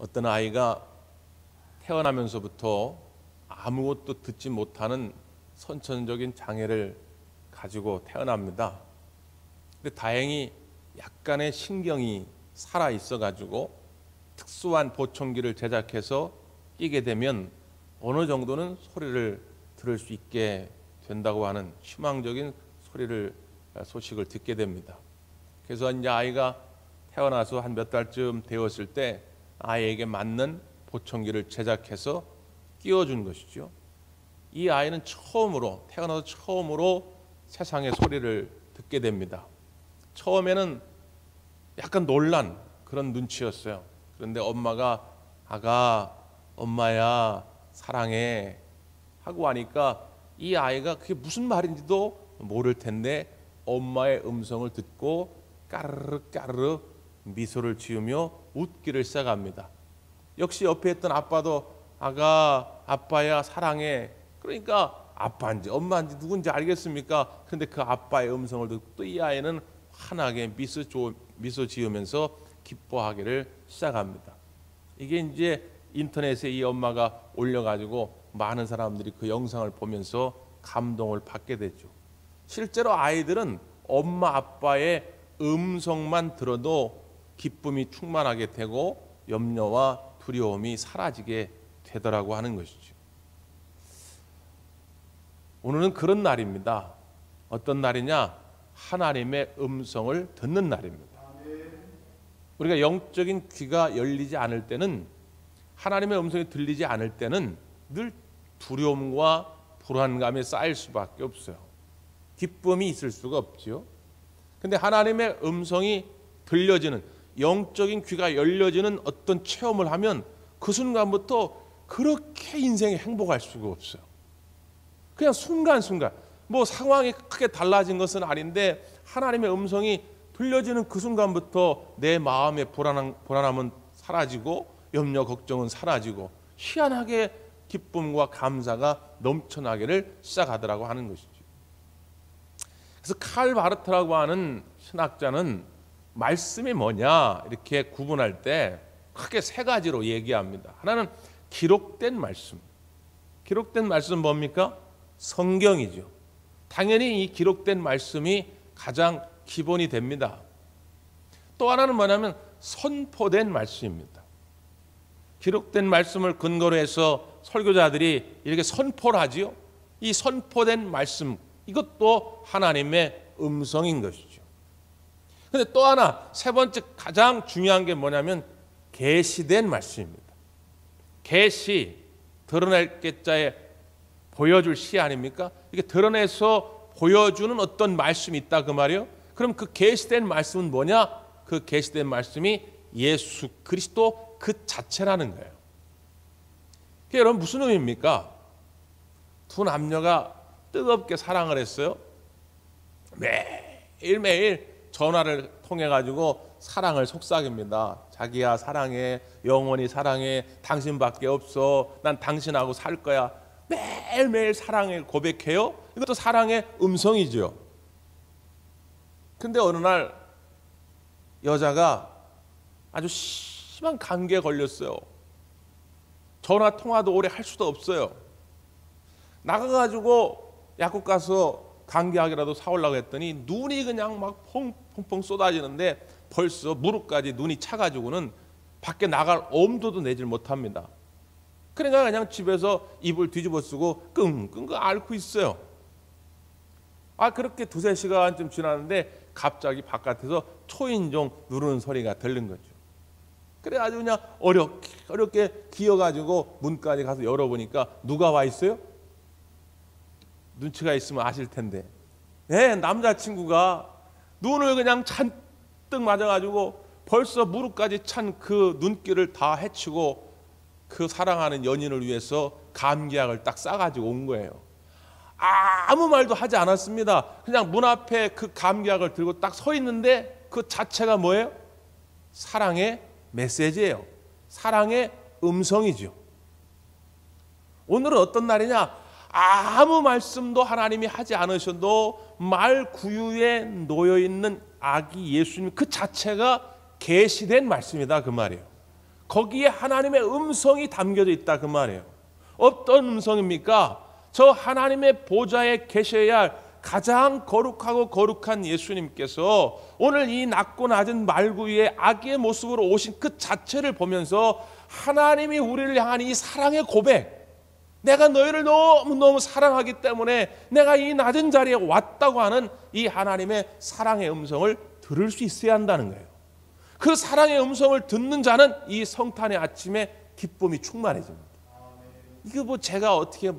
어떤 아이가 태어나면서부터 아무것도 듣지 못하는 선천적인 장애를 가지고 태어납니다. 근데 다행히 약간의 신경이 살아 있어 가지고 특수한 보청기를 제작해서 끼게 되면 어느 정도는 소리를 들을 수 있게 된다고 하는 희망적인 소식을 듣게 됩니다. 그래서 이제 아이가 태어나서 한 몇 달쯤 되었을 때 아이에게 맞는 보청기를 제작해서 끼워준 것이죠. 이 아이는 태어나서 처음으로 세상의 소리를 듣게 됩니다. 처음에는 약간 놀란 그런 눈치였어요. 그런데 엄마가 아가, 엄마야, 사랑해 하고 하니까 이 아이가 그게 무슨 말인지도 모를 텐데 엄마의 음성을 듣고 까르르 까르르 미소를 지으며 웃기를 시작합니다. 역시 옆에 있던 아빠도 아가, 아빠야, 사랑해. 그러니까 아빠인지 엄마인지 누군지 알겠습니까? 그런데 그 아빠의 음성을 듣고 또 이 아이는 환하게 미소 지으면서 기뻐하기를 시작합니다. 이게 이제 인터넷에 이 엄마가 올려가지고 많은 사람들이 그 영상을 보면서 감동을 받게 되죠. 실제로 아이들은 엄마 아빠의 음성만 들어도 기쁨이 충만하게 되고 염려와 두려움이 사라지게 되더라고 하는 것이죠. 오늘은 그런 날입니다. 어떤 날이냐? 하나님의 음성을 듣는 날입니다. 우리가 영적인 귀가 열리지 않을 때는, 하나님의 음성이 들리지 않을 때는 늘 두려움과 불안감에 쌓일 수밖에 없어요. 기쁨이 있을 수가 없지요. 근데 하나님의 음성이 들려지는, 영적인 귀가 열려지는 어떤 체험을 하면 그 순간부터 그렇게 인생에 행복할 수가 없어요. 그냥 순간순간 뭐 상황이 크게 달라진 것은 아닌데 하나님의 음성이 들려지는 그 순간부터 내 마음의 불안함은 사라지고 염려 걱정은 사라지고 희한하게 기쁨과 감사가 넘쳐나기를 시작하더라고 하는 것이죠. 그래서 칼 바르트라고 하는 신학자는 말씀이 뭐냐 이렇게 구분할 때 크게 세 가지로 얘기합니다. 하나는 기록된 말씀. 기록된 말씀은 뭡니까? 성경이죠. 당연히 이 기록된 말씀이 가장 기본이 됩니다. 또 하나는 뭐냐면 선포된 말씀입니다. 기록된 말씀을 근거로 해서 설교자들이 이렇게 선포를 하지요. 이 선포된 말씀, 이것도 하나님의 음성인 것이죠. 그런데 또 하나, 세 번째 가장 중요한 게 뭐냐면 계시된 말씀입니다. 계시, 드러낼 계자에 보여줄 시 아닙니까? 이게 드러내서 보여주는 어떤 말씀이 있다 그 말이에요. 그럼 그 계시된 말씀은 뭐냐? 그 계시된 말씀이 예수 그리스도 그 자체라는 거예요. 그게 여러분 무슨 의미입니까? 두 남녀가 뜨겁게 사랑을 했어요. 매일매일 전화를 통해 가지고 사랑을 속삭입니다. 자기야 사랑해, 영원히 사랑해, 당신밖에 없어, 난 당신하고 살 거야. 매일매일 사랑을 고백해요. 이것도 사랑의 음성이죠. 근데 어느 날 여자가 아주 심한 감기에 걸렸어요. 전화 통화도 오래 할 수도 없어요. 나가가지고 약국 가서 감기약이라도 사오려고 했더니 눈이 그냥 막 펑펑 쏟아지는데 벌써 무릎까지 눈이 차가지고는 밖에 나갈 엄두도 내질 못합니다. 그러니까 그냥 집에서 이불 뒤집어 쓰고 끙끙 앓고 있어요. 그렇게 두세 시간쯤 지났는데 갑자기 바깥에서 초인종 누르는 소리가 들린 거죠. 그래가지고 그냥 어렵게 기어가지고 문까지 가서 열어보니까 누가 와 있어요? 눈치가 있으면 아실 텐데, 남자친구가 눈을 그냥 잔뜩 맞아가지고 벌써 무릎까지 찬 그 눈길을 다 헤치고 그 사랑하는 연인을 위해서 감기약을 딱 싸가지고 온 거예요. 아무 말도 하지 않았습니다. 그냥 문 앞에 그 감기약을 들고 딱 서 있는데 그 자체가 뭐예요? 사랑의 메시지예요. 사랑의 음성이죠. 오늘은 어떤 날이냐? 아무 말씀도 하나님이 하지 않으셔도 말 구유에 놓여있는 아기 예수님 그 자체가 계시된 말씀이다 그 말이에요. 거기에 하나님의 음성이 담겨져 있다 그 말이에요. 어떤 음성입니까? 저 하나님의 보좌에 계셔야 할 가장 거룩하고 거룩한 예수님께서 오늘 이 낮고 낮은 말구 위에 아기의 모습으로 오신 그 자체를 보면서 하나님이 우리를 향한 이 사랑의 고백, 내가 너희를 너무너무 사랑하기 때문에 내가 이 낮은 자리에 왔다고 하는 이 하나님의 사랑의 음성을 들을 수 있어야 한다는 거예요. 그 사랑의 음성을 듣는 자는 이 성탄의 아침에 기쁨이 충만해집니다. 이게 제가 어떻게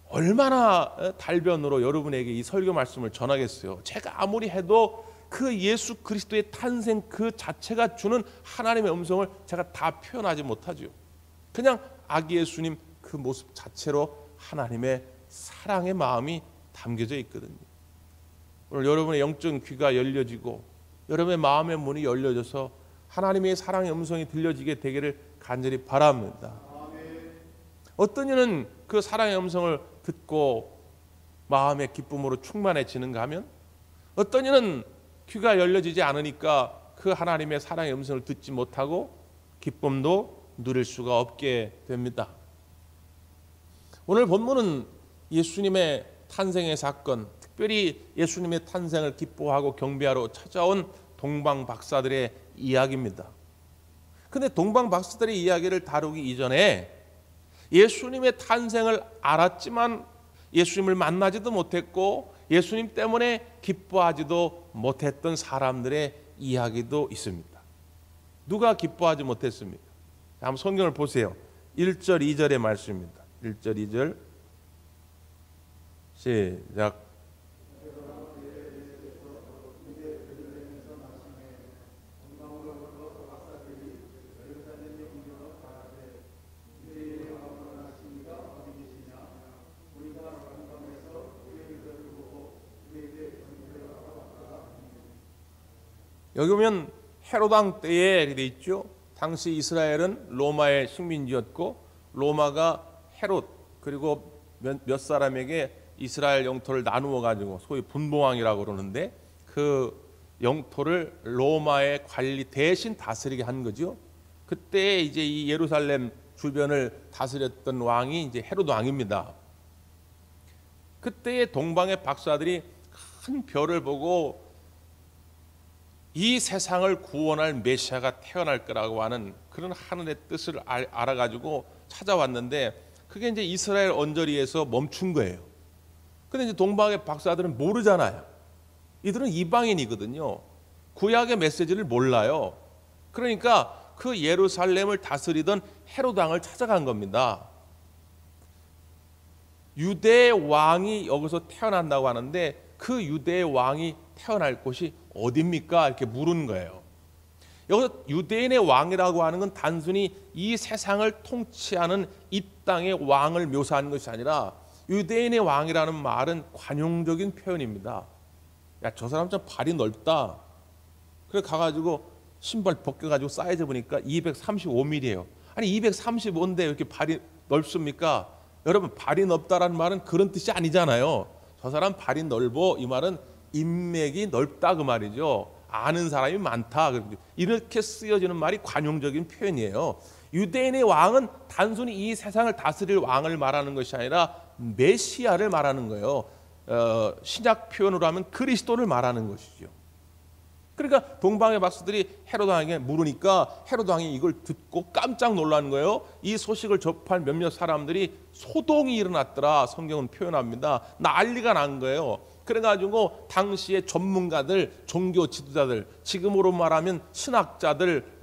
얼마나 달변으로 여러분에게 이 설교 말씀을 전하겠어요. 제가 아무리 해도 그 예수 그리스도의 탄생 그 자체가 주는 하나님의 음성을 제가 다 표현하지 못하죠. 그냥 아기 예수님 그 모습 자체로 하나님의 사랑의 마음이 담겨져 있거든요. 오늘 여러분의 영적 귀가 열려지고 여러분의 마음의 문이 열려져서 하나님의 사랑의 음성이 들려지게 되기를 간절히 바랍니다. 어떤 이는 그 사랑의 음성을 듣고 마음의 기쁨으로 충만해지는가 하면 어떤 이는 귀가 열려지지 않으니까 그 하나님의 사랑의 음성을 듣지 못하고 기쁨도 누릴 수가 없게 됩니다. 오늘 본문은 예수님의 탄생의 사건, 특별히 예수님의 탄생을 기뻐하고 경배하러 찾아온 동방 박사들의 이야기입니다. 그런데 동방 박사들의 이야기를 다루기 이전에 예수님의 탄생을 알았지만 예수님을 만나지도 못했고 예수님 때문에 기뻐하지도 못했던 사람들의 이야기도 있습니다. 누가 기뻐하지 못했습니까? 한번 성경을 보세요. 1절 2절의 말씀입니다. 1절 2절 시작. 여기 보면 헤롯 왕 때에 이렇게 돼 있죠. 당시 이스라엘은 로마의 식민지였고 로마가 헤롯 그리고 몇 사람에게 이스라엘 영토를 나누어 가지고 소위 분봉왕이라고 그러는데 그 영토를 로마의 관리 대신 다스리게 한 거죠. 그때 이제 이 예루살렘 주변을 다스렸던 왕이 이제 헤롯 왕입니다. 그때의 동방의 박사들이 큰 별을 보고 이 세상을 구원할 메시아가 태어날 거라고 하는 그런 하늘의 뜻을 알아가지고 찾아왔는데 그게 이제 이스라엘 언저리에서 멈춘 거예요. 근데 이제 동방의 박사들은 모르잖아요. 이들은 이방인이거든요. 구약의 메시지를 몰라요. 그러니까 그 예루살렘을 다스리던 헤롯 왕을 찾아간 겁니다. 유대의 왕이 여기서 태어난다고 하는데 그 유대의 왕이 태어날 곳이 어디입니까? 이렇게 물은 거예요. 여기서 유대인의 왕이라고 하는 건 단순히 이 세상을 통치하는 이 땅의 왕을 묘사하는 것이 아니라 유대인의 왕이라는 말은 관용적인 표현입니다. 야, 저 사람 좀 발이 넓다. 그래 가가지고 신발 벗겨가지고 사이즈 보니까 235mm예요. 아니 235인데 왜 이렇게 발이 넓습니까? 여러분 발이 넓다라는 말은 그런 뜻이 아니잖아요. 저 사람 발이 넓어 이 말은 인맥이 넓다 그 말이죠. 아는 사람이 많다. 이렇게 쓰여지는 말이 관용적인 표현이에요. 유대인의 왕은 단순히 이 세상을 다스릴 왕을 말하는 것이 아니라 메시아를 말하는 거예요. 신약 표현으로 하면 그리스도를 말하는 것이죠. 그러니까 동방의 박사들이 헤롯 왕에게 물으니까 헤롯 왕이 이걸 듣고 깜짝 놀라는 거예요. 이 소식을 접한 몇몇 사람들이 소동이 일어났더라. 성경은 표현합니다. 난리가 난 거예요. 그래가지고 당시의 전문가들, 종교 지도자들, 지금으로 말하면 신학자들,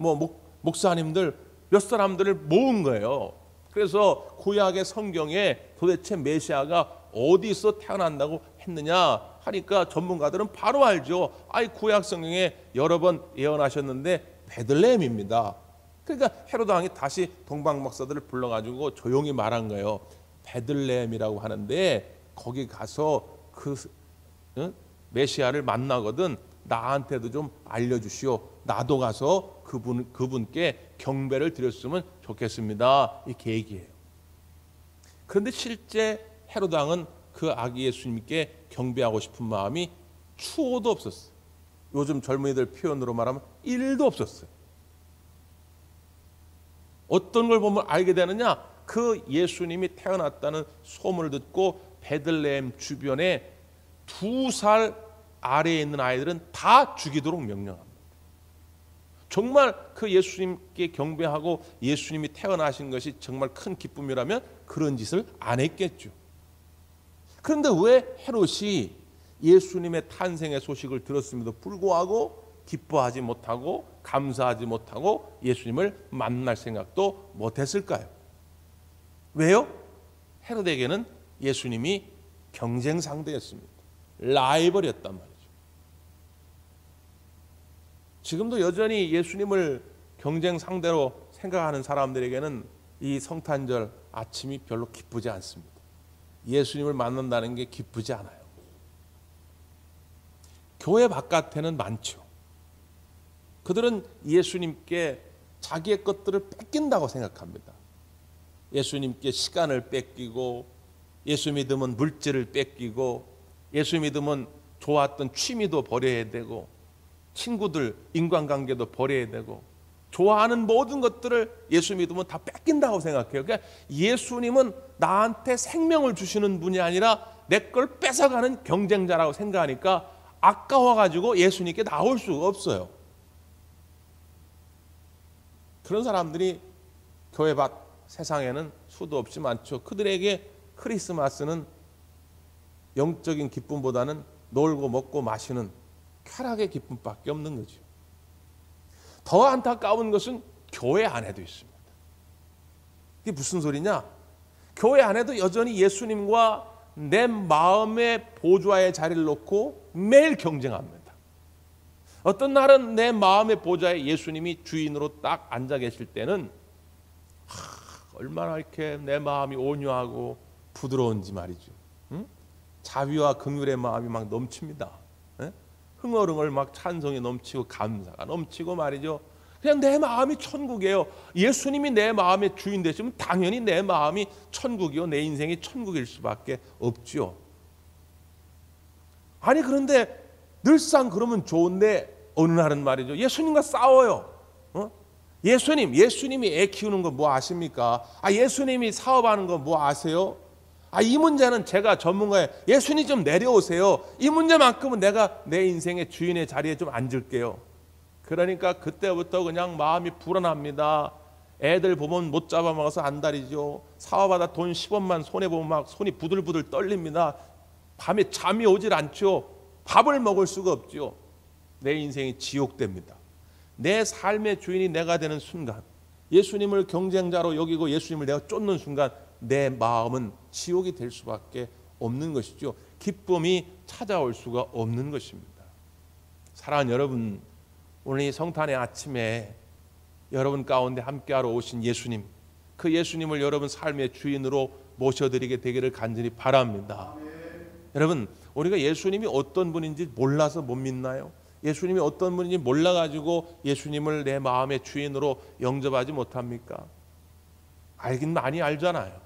목사님들 몇 사람들을 모은 거예요. 그래서 구약의 성경에 도대체 메시아가 어디서 태어난다고 했느냐 하니까 전문가들은 바로 알죠. 구약 성경에 여러 번 예언하셨는데 베들레헴입니다. 그러니까 헤롯 왕이 다시 동방 박사들을 불러가지고 조용히 말한 거예요. 베들레헴이라고 하는데 거기 가서 그 메시아를 만나거든 나한테도 좀 알려주시오. 나도 가서 그분께 경배를 드렸으면 좋겠습니다. 이렇게 얘기해요. 그런데 실제 헤롯 왕은 그 아기 예수님께 경배하고 싶은 마음이 추호도 없었어요. 요즘 젊은이들 표현으로 말하면 1도 없었어요. 어떤 걸 보면 알게 되느냐? 그 예수님이 태어났다는 소문을 듣고 베들레헴 주변에 2살 아래에 있는 아이들은 다 죽이도록 명령합니다. 정말 그 예수님께 경배하고 예수님이 태어나신 것이 정말 큰 기쁨이라면 그런 짓을 안 했겠죠. 그런데 왜 헤롯이 예수님의 탄생의 소식을 들었음에도 불구하고 기뻐하지 못하고 감사하지 못하고 예수님을 만날 생각도 못했을까요? 왜요? 헤롯에게는 예수님이 경쟁 상대였습니다. 라이벌이었단 말이죠. 지금도 여전히 예수님을 경쟁 상대로 생각하는 사람들에게는 이 성탄절 아침이 별로 기쁘지 않습니다. 예수님을 만난다는 게 기쁘지 않아요. 교회 바깥에는 많죠. 그들은 예수님께 자기의 것들을 뺏긴다고 생각합니다. 예수님께 시간을 뺏기고, 예수 믿으면 물질을 뺏기고, 예수 믿으면 좋았던 취미도 버려야 되고, 친구들, 인간관계도 버려야 되고, 좋아하는 모든 것들을 예수 믿으면 다 뺏긴다고 생각해요. 그러니까 예수님은 나한테 생명을 주시는 분이 아니라 내 걸 뺏어가는 경쟁자라고 생각하니까 아까워가지고 예수님께 나올 수가 없어요. 그런 사람들이 교회 밖 세상에는 수도 없이 많죠. 그들에게 크리스마스는 영적인 기쁨보다는 놀고 먹고 마시는 쾌락의 기쁨밖에 없는 거죠. 더 안타까운 것은 교회 안에도 있습니다. 이게 무슨 소리냐? 교회 안에도 여전히 예수님과 내 마음의 보좌의 자리를 놓고 매일 경쟁합니다. 어떤 날은 내 마음의 보좌에 예수님이 주인으로 딱 앉아 계실 때는 얼마나 이렇게 내 마음이 온유하고 부드러운지 말이죠. 응? 자비와 긍휼의 마음이 막 넘칩니다. 에? 흥얼흥얼 막 찬송이 넘치고 감사가 넘치고 말이죠. 그냥 내 마음이 천국이에요. 예수님이 내 마음의 주인 되시면 당연히 내 마음이 천국이요, 내 인생이 천국일 수밖에 없죠. 아니 그런데 늘상 그러면 좋은데 어느 날은 말이죠, 예수님과 싸워요. 예수님이 애 키우는 거 뭐 아십니까? 예수님이 사업하는 거 뭐 아세요? 이 문제는 제가 전문가예요. 예수님 좀 내려오세요. 이 문제만큼은 내가 내 인생의 주인의 자리에 좀 앉을게요. 그러니까 그때부터 그냥 마음이 불안합니다. 애들 보면 못 잡아먹어서 안달이죠. 사업하다 돈 10원만 손해보면 막 손이 부들부들 떨립니다. 밤에 잠이 오질 않죠. 밥을 먹을 수가 없죠. 내 인생이 지옥됩니다. 내 삶의 주인이 내가 되는 순간, 예수님을 경쟁자로 여기고 예수님을 내가 쫓는 순간 내 마음은 지옥이 될 수밖에 없는 것이죠. 기쁨이 찾아올 수가 없는 것입니다. 사랑하는 여러분, 오늘 이 성탄의 아침에 여러분 가운데 함께하러 오신 예수님, 그 예수님을 여러분 삶의 주인으로 모셔드리게 되기를 간절히 바랍니다. 여러분, 우리가 예수님이 어떤 분인지 몰라서 못 믿나요? 예수님이 어떤 분인지 몰라가지고 예수님을 내 마음의 주인으로 영접하지 못합니까? 알긴 많이 알잖아요.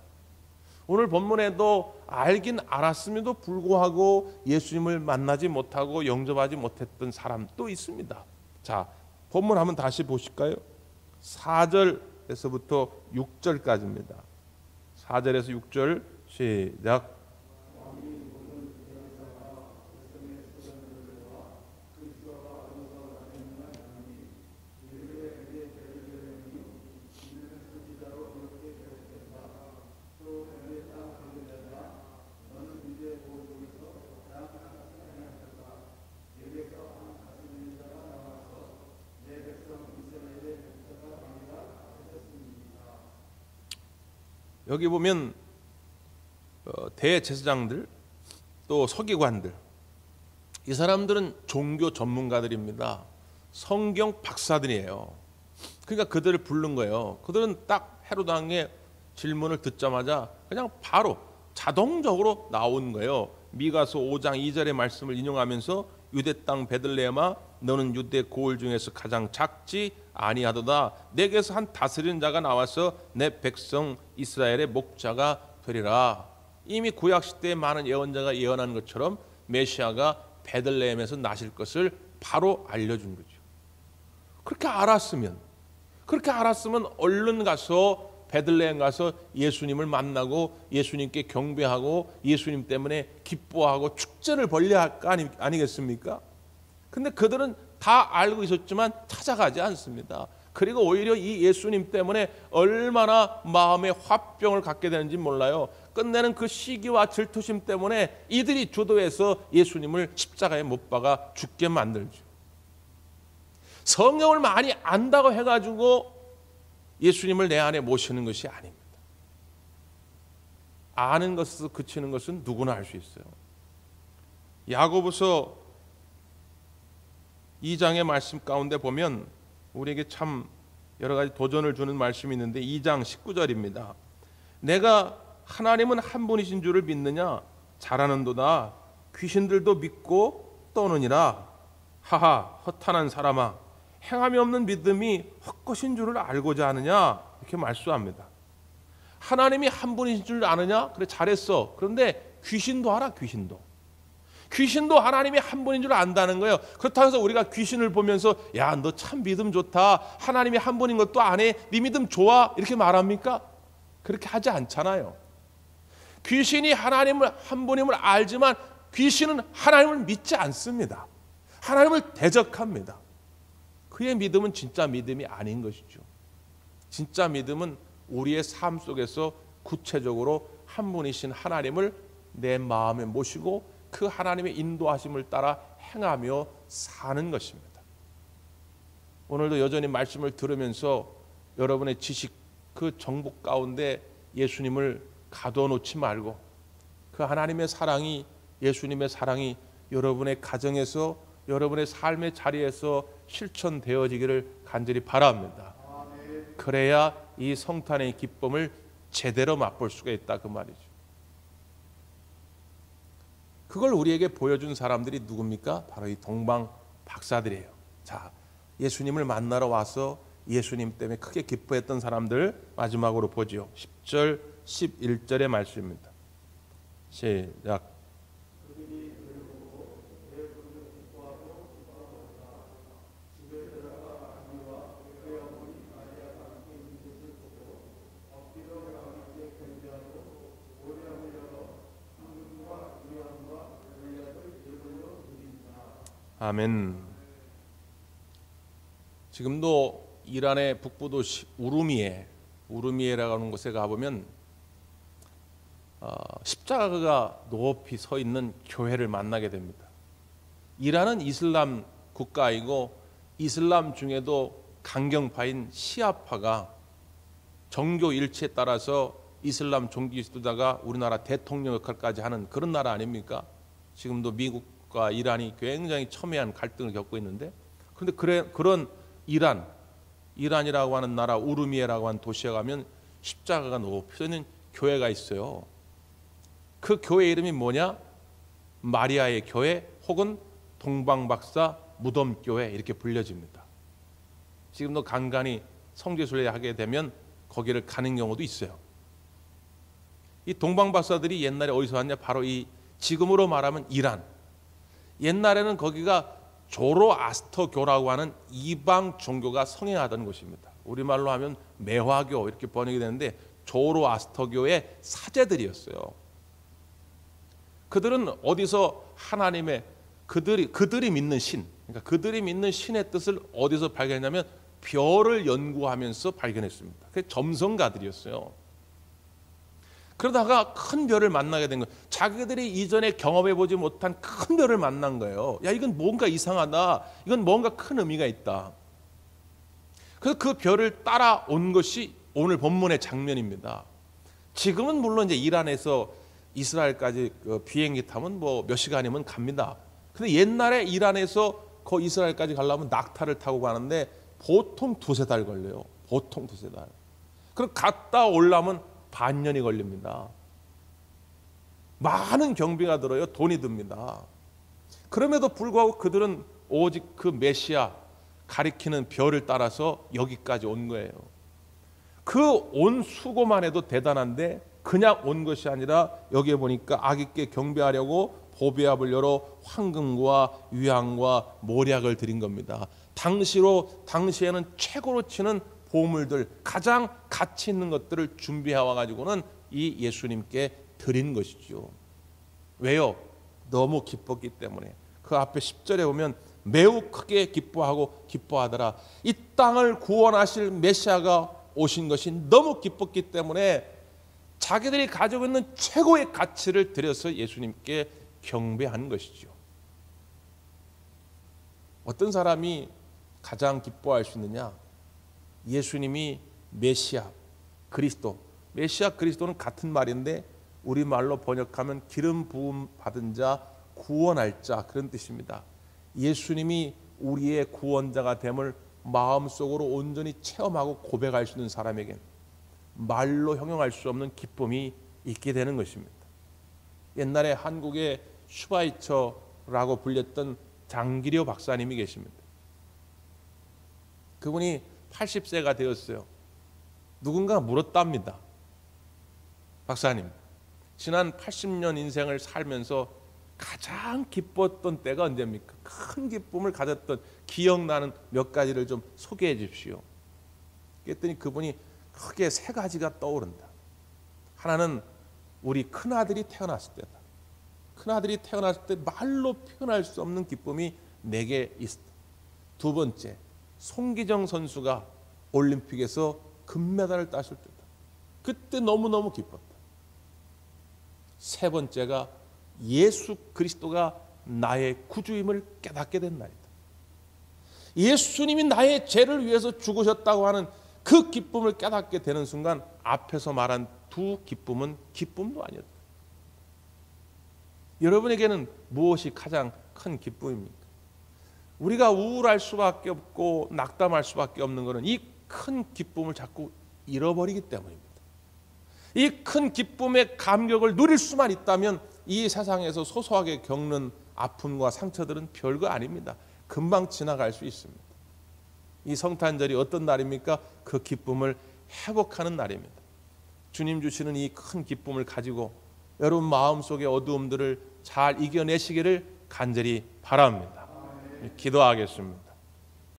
오늘 본문에도 알긴 알았음에도 불구하고 예수님을 만나지 못하고 영접하지 못했던 사람도 있습니다. 자, 본문 한번 다시 보실까요? 4절에서부터 6절까지입니다. 4절에서 6절 시작. 여기 보면 대제사장들 또 서기관들, 이 사람들은 종교 전문가들입니다. 성경 박사들이에요. 그러니까 그들을 부른 거예요. 그들은 딱 헤롯 왕의 질문을 듣자마자 그냥 바로 자동적으로 나온 거예요. 미가서 5장 2절의 말씀을 인용하면서 유대 땅 베들레헴아, 너는 유대 고을 중에서 가장 작지 아니하도다. 내게서 한 다스리는 자가 나와서 내 백성 이스라엘의 목자가 되리라. 이미 구약 시대에 많은 예언자가 예언한 것처럼 메시아가 베들레헴에서 나실 것을 바로 알려준 거죠. 그렇게 알았으면, 그렇게 알았으면 얼른 가서 베들레헴 가서 예수님을 만나고 예수님께 경배하고 예수님 때문에 기뻐하고 축제를 벌려야 할 거 아니겠습니까? 근데 그들은 다 알고 있었지만 찾아가지 않습니다. 그리고 오히려 이 예수님 때문에 얼마나 마음에 화병을 갖게 되는지 몰라요. 끝내는 그 시기와 질투심 때문에 이들이 주도해서 예수님을 십자가에 못 박아 죽게 만들죠. 성경을 많이 안다고 해가지고 예수님을 내 안에 모시는 것이 아닙니다. 아는 것에서 그치는 것은 누구나 알 수 있어요. 야고보서 2장의 말씀 가운데 보면 우리에게 참 여러 가지 도전을 주는 말씀이 있는데 2장 19절입니다. 내가 하나님은 한 분이신 줄을 믿느냐? 잘하는도다. 귀신들도 믿고 떠느니라. 하하, 허탄한 사람아, 행함이 없는 믿음이 헛것인 줄을 알고자 하느냐? 이렇게 말씀합니다. 하나님이 한 분이신 줄 아느냐? 그래, 잘했어. 그런데 귀신도 알아, 귀신도. 귀신도 하나님이 한 분인 줄 안다는 거예요. 그렇다고 해서 우리가 귀신을 보면서 야, 너 참 믿음 좋다. 하나님이 한 분인 것도 안 해. 네 믿음 좋아. 이렇게 말합니까? 그렇게 하지 않잖아요. 귀신이 하나님을 한 분임을 알지만 귀신은 하나님을 믿지 않습니다. 하나님을 대적합니다. 그의 믿음은 진짜 믿음이 아닌 것이죠. 진짜 믿음은 우리의 삶 속에서 구체적으로 한 분이신 하나님을 내 마음에 모시고 그 하나님의 인도하심을 따라 행하며 사는 것입니다. 오늘도 여전히 말씀을 들으면서 여러분의 지식, 그 정보 가운데 예수님을 가둬놓지 말고 그 하나님의 사랑이, 예수님의 사랑이 여러분의 가정에서, 여러분의 삶의 자리에서 실천되어지기를 간절히 바랍니다. 그래야 이 성탄의 기쁨을 제대로 맛볼 수가 있다, 그 말이죠. 그걸 우리에게 보여준 사람들이 누굽니까? 바로 이 동방 박사들이에요. 자, 예수님을 만나러 와서 예수님 때문에 크게 기뻐했던 사람들 마지막으로 보죠. 10절, 11절의 말씀입니다. 시작. 아멘. 지금도 이란의 북부 도시 우르미에라고 하는 곳에 가보면 십자가가 높이 서 있는 교회를 만나게 됩니다. 이란은 이슬람 국가이고 이슬람 중에도 강경파인 시아파가 정교 일치에 따라서 이슬람 종교 지도자가 우리나라 대통령 역할까지 하는 그런 나라 아닙니까? 지금도 미국과 이란이 굉장히 첨예한 갈등을 겪고 있는데, 그런데 그런 이란이라고 하는 나라 우르미에라고 하는 도시에 가면 십자가가 높이 서 있는 교회가 있어요. 그 교회 이름이 뭐냐? 마리아의 교회 혹은 동방박사 무덤교회 이렇게 불려집니다. 지금도 간간히 성지순례 하게 되면 거기를 가는 경우도 있어요. 이 동방박사들이 옛날에 어디서 왔냐? 바로 이 지금으로 말하면 이란. 옛날에는 거기가 조로아스터교라고 하는 이방 종교가 성행하던 곳입니다. 우리말로 하면 매화교 이렇게 번역이 되는데 조로아스터교의 사제들이었어요. 그들은 어디서 하나님의 그들이 믿는 신, 그러니까 그들이 믿는 신의 뜻을 어디서 발견했냐면 별을 연구하면서 발견했습니다. 그게 점성가들이었어요. 그러다가 큰 별을 만나게 된 거예요. 자기들이 이전에 경험해보지 못한 큰 별을 만난 거예요. 야, 이건 뭔가 이상하다. 이건 뭔가 큰 의미가 있다. 그래서 그 별을 따라온 것이 오늘 본문의 장면입니다. 지금은 물론 이제 이란에서 이스라엘까지 비행기 타면 뭐 몇 시간이면 갑니다. 근데 옛날에 이란에서 그 이스라엘까지 가려면 낙타를 타고 가는데 보통 두세 달 걸려요. 보통 두세 달. 그럼 갔다 오려면 반년이 걸립니다. 많은 경비가 들어요. 돈이 듭니다. 그럼에도 불구하고 그들은 오직 그 메시아 가리키는 별을 따라서 여기까지 온 거예요. 그 온 수고만 해도 대단한데 그냥 온 것이 아니라 여기에 보니까 아기께 경배하려고 보배압을 열어 황금과 유향과 모략을 드린 겁니다. 당시에는 최고로 치는 보물들, 가장 가치 있는 것들을 준비해 와 가지고는 이 예수님께 드린 것이죠. 왜요? 너무 기뻤기 때문에. 그 앞에 10절에 보면 매우 크게 기뻐하고 기뻐하더라. 이 땅을 구원하실 메시아가 오신 것이 너무 기뻤기 때문에 자기들이 가지고 있는 최고의 가치를 들여서 예수님께 경배하는 것이죠. 어떤 사람이 가장 기뻐할 수 있느냐? 예수님이 메시아, 그리스도. 메시아, 그리스도는 같은 말인데 우리말로 번역하면 기름 부음 받은 자, 구원할 자, 그런 뜻입니다. 예수님이 우리의 구원자가 됨을 마음속으로 온전히 체험하고 고백할 수 있는 사람에겐 말로 형용할 수 없는 기쁨이 있게 되는 것입니다. 옛날에 한국의 슈바이처라고 불렸던 장기려 박사님이 계십니다. 그분이 80세가 되었어요. 누군가 물었답니다. 박사님, 지난 80년 인생을 살면서 가장 기뻤던 때가 언제입니까? 큰 기쁨을 가졌던 기억나는 몇 가지를 좀 소개해 주십시오. 그랬더니 그분이 크게 세 가지가 떠오른다. 하나는 우리 큰아들이 태어났을 때다. 큰아들이 태어났을 때 말로 표현할 수 없는 기쁨이 내게 있었다. 두 번째, 송기정 선수가 올림픽에서 금메달을 땄을 때다. 그때 너무너무 기뻤다. 세 번째가 예수 그리스도가 나의 구주임을 깨닫게 된 날이다. 예수님이 나의 죄를 위해서 죽으셨다고 하는 그 기쁨을 깨닫게 되는 순간 앞에서 말한 두 기쁨은 기쁨도 아니었다. 여러분에게는 무엇이 가장 큰 기쁨입니까? 우리가 우울할 수밖에 없고 낙담할 수밖에 없는 것은 이 큰 기쁨을 자꾸 잃어버리기 때문입니다. 이 큰 기쁨의 감격을 누릴 수만 있다면 이 세상에서 소소하게 겪는 아픔과 상처들은 별거 아닙니다. 금방 지나갈 수 있습니다. 이 성탄절이 어떤 날입니까? 그 기쁨을 회복하는 날입니다. 주님 주시는 이 큰 기쁨을 가지고 여러분 마음속의 어두움들을 잘 이겨내시기를 간절히 바랍니다. 기도하겠습니다.